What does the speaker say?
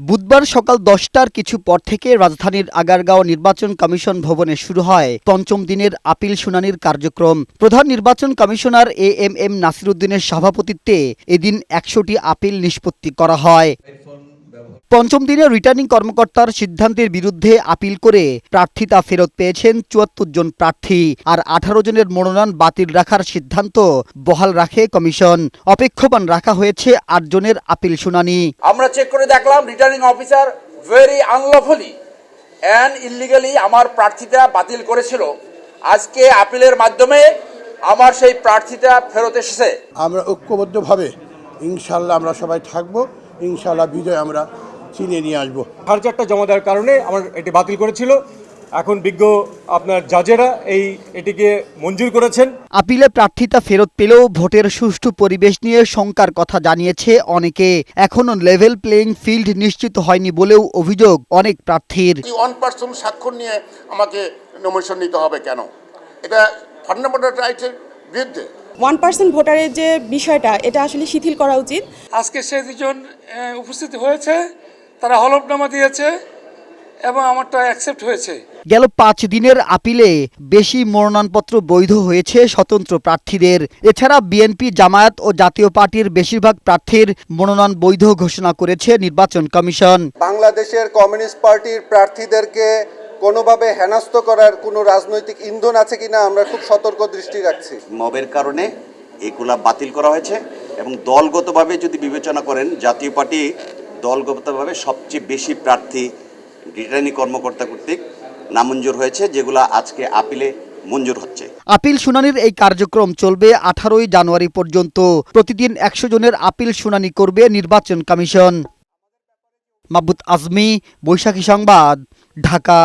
বুধবার সকাল 10টার কিছু পর থেকে রাজধানীর আগারগাঁও নির্বাচন কমিশন ভবনে শুরু হয় পঞ্চম দিনের আপিল শুনানির কার্যক্রম। প্রধান নির্বাচন কমিশনার এএমএম নাসিরউদ্দিনের সভাপতিত্বে এদিন 100টি আপিল নিষ্পত্তি করা হয়। পঞ্চম দিনে রিটার্নিং কর্মকর্তার সিদ্ধান্তের বিরুদ্ধে আপিল করে প্রার্থিতা ফেরত পেয়েছেন ৭৪ জন প্রার্থী, আর 18 জনের মনোনয়ন বাতিল রাখার সিদ্ধান্ত বহাল রাখে কমিশন। অপেক্ষমান রাখা হয়েছে 8 জনের আপিল শুনানি। আমরা চেক করে দেখলাম returning officer very unlawfully and illegally আমার প্রার্থিতা বাতিল করেছিল। আজকে আপিলের মাধ্যমে আমার সেই প্রার্থিতা ফেরত এসেছে। আমরা ঐক্যবদ্ধভাবে ইনশাল্লাহ আমরা সবাই থাকবো, ইনশাল্লাহ বিজয় আমরা ছিনিয়ে নিয়ে আসবো। 4টা জমা দেওয়ার কারণে আমার এটি বাতিল করেছিল। এখন বিজ্ঞ আপনার জাজেরা এটিকে মঞ্জুর করেছেন। আপিলে প্রার্থিতা ফেরত পেলেও ভোটের সুষ্ঠু পরিবেশ নিয়ে শঙ্কার কথা জানিয়েছে অনেকে। এখনো লেভেল প্লেইং ফিল্ড নিশ্চিত হয়নি বলেও অভিযোগ অনেক প্রার্থীর। 1% স্বাক্ষর নিয়ে আমাকে নমিনেশন নিতে হবে কেন? এটা ফান্ডামেন্টাল রাইটের বিরুদ্ধে। 1% ভোটারের যে বিষয়টা, এটা আসলে শিথিল করা উচিত। আজকে সে দুজন উপস্থিত হয়েছে, তারা হলফনামা দিয়েছে এবং আমারটা অ্যাকসেপ্ট হয়েছে। গেল 5 দিনের আপিলে বেশি মনোনয়নপত্র বৈধ হয়েছে স্বতন্ত্র প্রার্থীদের। এছাড়া বিএনপি, জামায়াত ও জাতীয় পার্টির বেশিরভাগ প্রার্থীর মনোনয়ন বৈধ ঘোষণা করেছে নির্বাচন কমিশন। বাংলাদেশের কমিউনিস্ট পার্টির প্রার্থীদেরকে কোনোভাবে হেনস্থ করার কোনো রাজনৈতিক ইন্ধন আছে কিনা আমরা খুব সতর্ক দৃষ্টি রাখছি। মবের কারণে এগুলা বাতিল করা হয়েছে এবং দলগতভাবে যদি বিবেচনা করেন, জাতীয় পার্টি দলগতভাবে সবচেয়ে বেশি প্রার্থী রিটার্নিং কর্মকর্তা কর্তৃক নামঞ্জুর হয়েছে, যেগুলা আজকে আপিলে মঞ্জুর হচ্ছে। আপিল শুনানির এই কার্যক্রম চলবে 18 জানুয়ারি পর্যন্ত। প্রতিদিন 100 জনের আপিল শুনানি করবে নির্বাচন কমিশন। মাহবুব আজমি, বৈশাখী সংবাদ, ঢাকা।